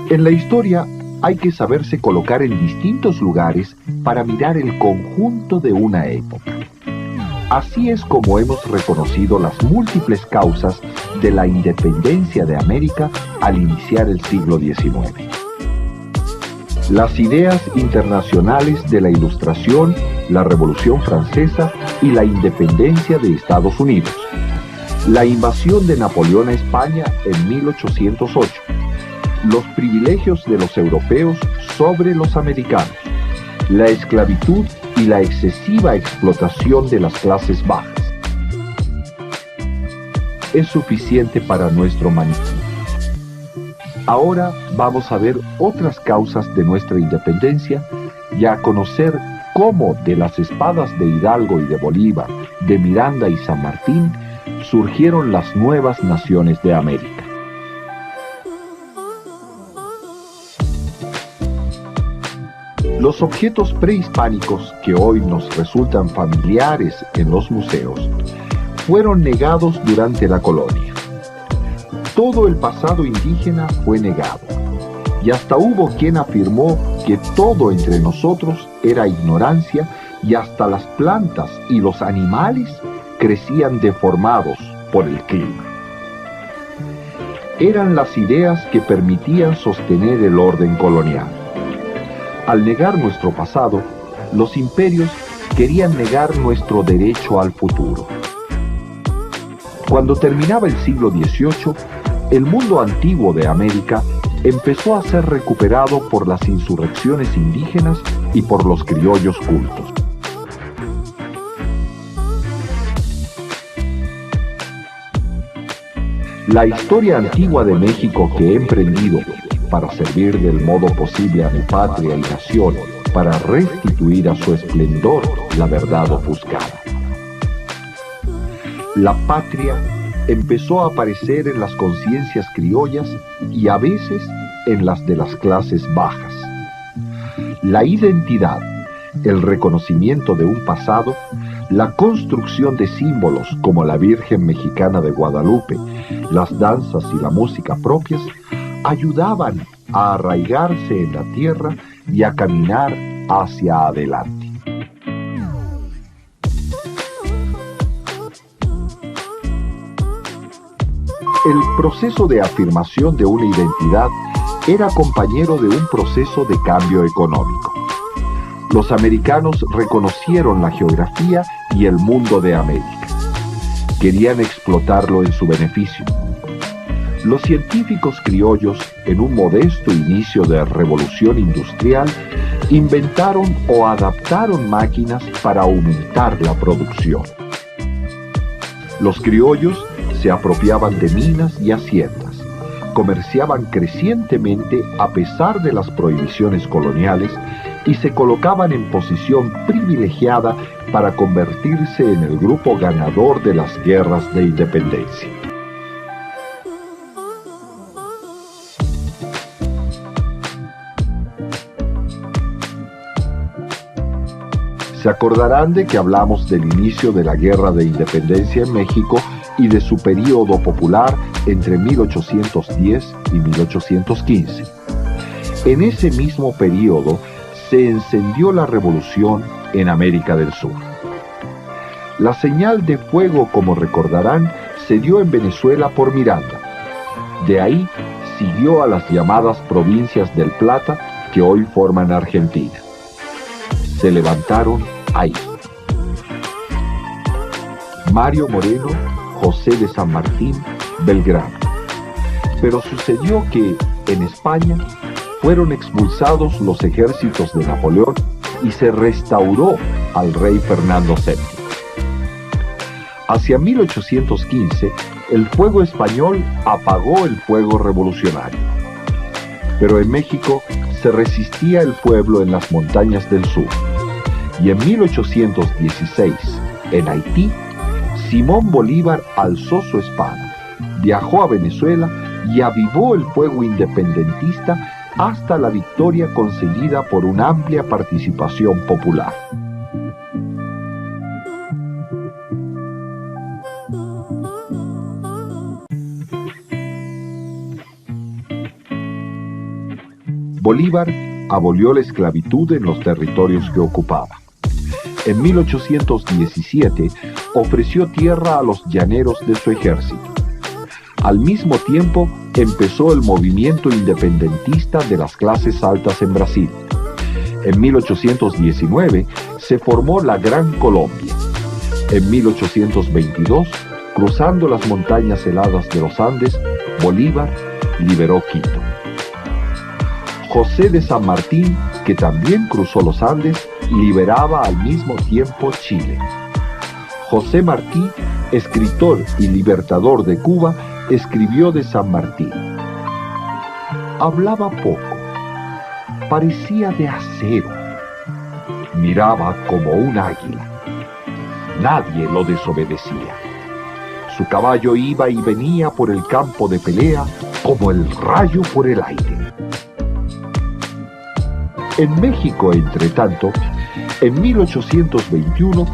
En la historia hay que saberse colocar en distintos lugares para mirar el conjunto de una época. Así es como hemos reconocido las múltiples causas de la independencia de América al iniciar el siglo XIX. Las ideas internacionales de la Ilustración, la Revolución Francesa y la independencia de Estados Unidos. La invasión de Napoleón a España en 1808. Los privilegios de los europeos sobre los americanos. La esclavitud y la excesiva explotación de las clases bajas. Es suficiente para nuestro maniquí. Ahora vamos a ver otras causas de nuestra independencia y a conocer cómo de las espadas de Hidalgo y de Bolívar, de Miranda y San Martín, surgieron las nuevas naciones de América. Los objetos prehispánicos que hoy nos resultan familiares en los museos fueron negados durante la colonia. Todo el pasado indígena fue negado, y hasta hubo quien afirmó que todo entre nosotros era ignorancia y hasta las plantas y los animales crecían deformados por el clima. Eran las ideas que permitían sostener el orden colonial. Al negar nuestro pasado, los imperios querían negar nuestro derecho al futuro. Cuando terminaba el siglo XVIII, el mundo antiguo de América empezó a ser recuperado por las insurrecciones indígenas y por los criollos cultos. La historia antigua de México que he emprendido para servir del modo posible a mi patria y nación, para restituir a su esplendor la verdad ofuscada. La patria empezó a aparecer en las conciencias criollas y a veces en las de las clases bajas. La identidad, el reconocimiento de un pasado, la construcción de símbolos como la Virgen Mexicana de Guadalupe, las danzas y la música propias, ayudaban a arraigarse en la tierra y a caminar hacia adelante. El proceso de afirmación de una identidad era compañero de un proceso de cambio económico. Los americanos reconocieron la geografía y el mundo de América. Querían explotarlo en su beneficio. Los científicos criollos, en un modesto inicio de revolución industrial, inventaron o adaptaron máquinas para aumentar la producción. Los criollos se apropiaban de minas y haciendas, comerciaban crecientemente a pesar de las prohibiciones coloniales y se colocaban en posición privilegiada para convertirse en el grupo ganador de las guerras de independencia. Se acordarán de que hablamos del inicio de la Guerra de Independencia en México y de su período popular entre 1810 y 1815. En ese mismo período se encendió la revolución en América del Sur. La señal de fuego, como recordarán, se dio en Venezuela por Miranda. De ahí siguió a las llamadas provincias del Plata que hoy forman Argentina. Se levantaron ahí. Mario Moreno, José de San Martín, Belgrano. Pero sucedió que, en España, fueron expulsados los ejércitos de Napoleón y se restauró al rey Fernando VII. Hacia 1815, el fuego español apagó el fuego revolucionario. Pero en México se resistía el pueblo en las montañas del sur. Y en 1816, en Haití, Simón Bolívar alzó su espada, viajó a Venezuela y avivó el fuego independentista hasta la victoria conseguida por una amplia participación popular. Bolívar abolió la esclavitud en los territorios que ocupaba. En 1817 ofreció tierra a los llaneros de su ejército. Al mismo tiempo empezó el movimiento independentista de las clases altas en Brasil. En 1819 se formó la Gran Colombia. En 1822, cruzando las montañas heladas de los Andes, Bolívar liberó Quito. José de San Martín, que también cruzó los Andes, liberaba al mismo tiempo Chile. José Martí, escritor y libertador de Cuba, escribió de San Martín: hablaba poco, parecía de acero, miraba como un águila, nadie lo desobedecía. Su caballo iba y venía por el campo de pelea como el rayo por el aire. En México, entre tanto, en 1821,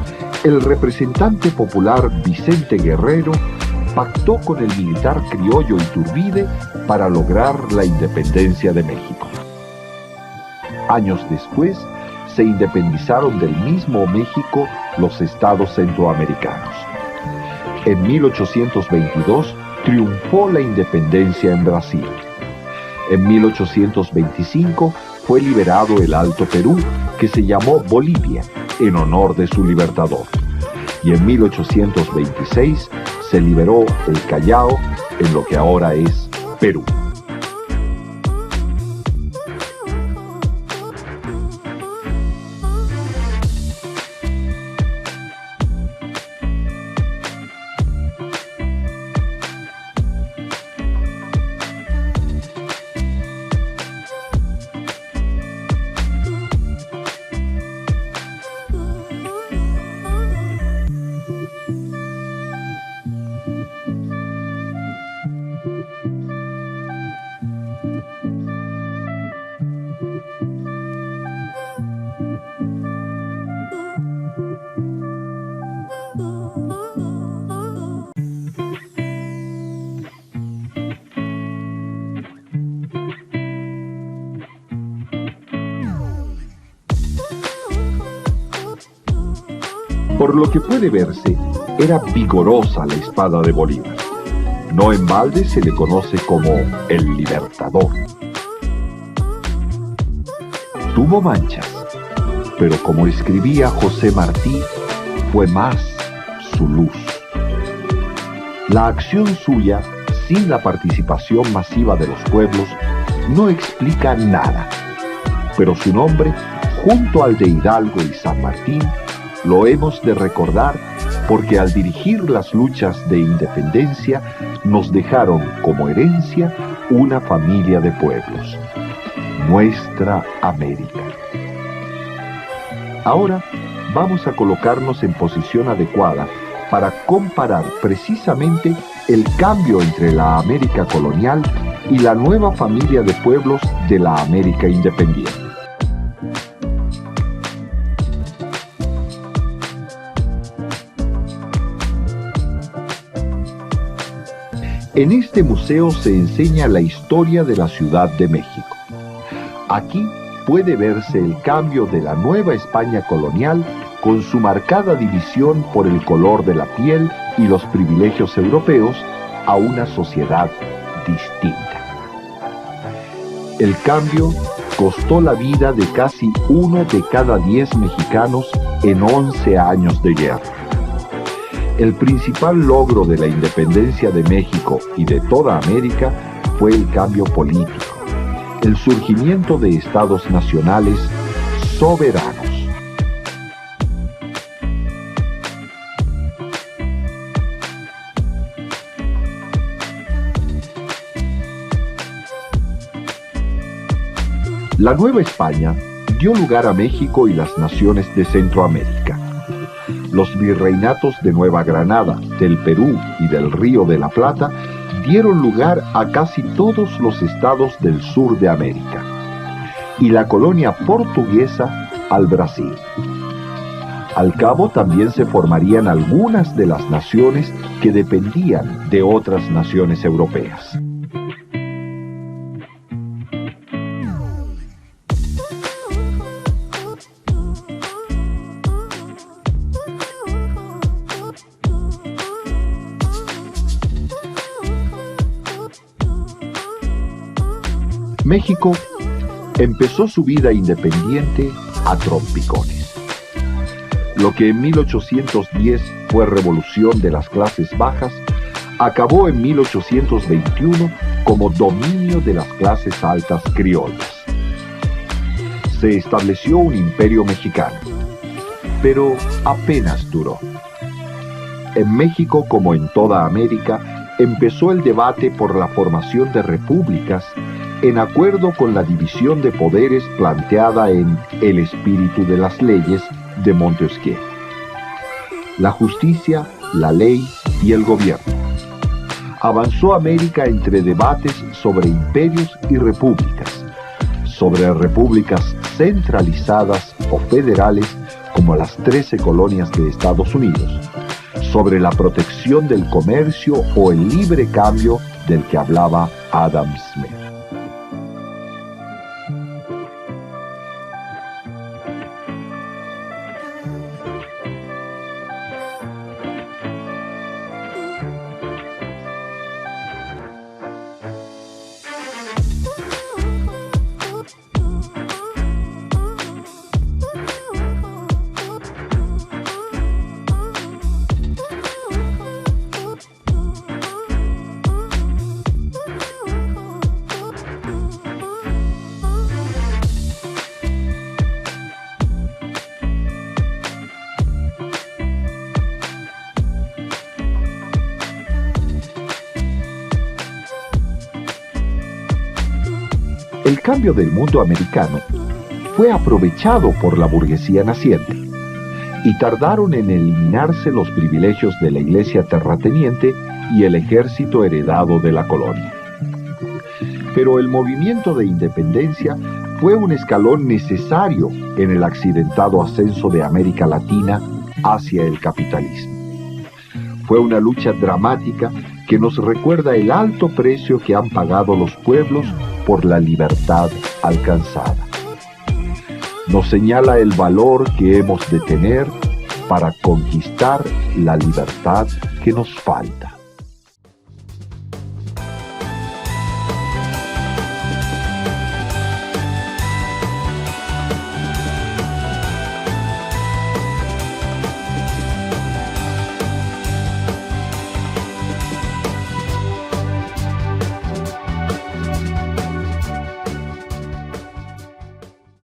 el representante popular Vicente Guerrero pactó con el militar criollo Iturbide para lograr la independencia de México. Años después, se independizaron del mismo México los estados centroamericanos. En 1822 triunfó la independencia en Brasil. En 1825 fue liberado el Alto Perú, que se llamó Bolivia, en honor de su libertador. Y en 1826 se liberó el Callao, en lo que ahora es Perú. Por lo que puede verse, era vigorosa la espada de Bolívar. No en balde se le conoce como el libertador. Tuvo manchas, pero como escribía José Martí, fue más su luz. La acción suya, sin la participación masiva de los pueblos, no explica nada, pero su nombre, junto al de Hidalgo y San Martín, lo hemos de recordar porque al dirigir las luchas de independencia nos dejaron como herencia una familia de pueblos, nuestra América. Ahora vamos a colocarnos en posición adecuada para comparar precisamente el cambio entre la América colonial y la nueva familia de pueblos de la América independiente. En este museo se enseña la historia de la Ciudad de México. Aquí puede verse el cambio de la Nueva España colonial con su marcada división por el color de la piel y los privilegios europeos a una sociedad distinta. El cambio costó la vida de casi 1 de cada 10 mexicanos en 11 años de guerra. El principal logro de la independencia de México y de toda América fue el cambio político, el surgimiento de estados nacionales soberanos. La Nueva España dio lugar a México y las naciones de Centroamérica. Los virreinatos de Nueva Granada, del Perú y del Río de la Plata dieron lugar a casi todos los estados del sur de América, y la colonia portuguesa al Brasil. Al cabo también se formarían algunas de las naciones que dependían de otras naciones europeas. México empezó su vida independiente a trompicones. Lo que en 1810 fue revolución de las clases bajas, acabó en 1821 como dominio de las clases altas criollas. Se estableció un imperio mexicano, pero apenas duró. En México, como en toda América, empezó el debate por la formación de repúblicas en acuerdo con la división de poderes planteada en El espíritu de las leyes de Montesquieu. La justicia, la ley y el gobierno. Avanzó América entre debates sobre imperios y repúblicas, sobre repúblicas centralizadas o federales como las 13 colonias de Estados Unidos, sobre la protección del comercio o el libre cambio del que hablaba Adam Smith. El cambio del mundo americano fue aprovechado por la burguesía naciente y tardaron en eliminarse los privilegios de la iglesia terrateniente y el ejército heredado de la colonia. Pero el movimiento de independencia fue un escalón necesario en el accidentado ascenso de América Latina hacia el capitalismo. Fue una lucha dramática que nos recuerda el alto precio que han pagado los pueblos por la libertad alcanzada. Nos señala el valor que hemos de tener para conquistar la libertad que nos falta.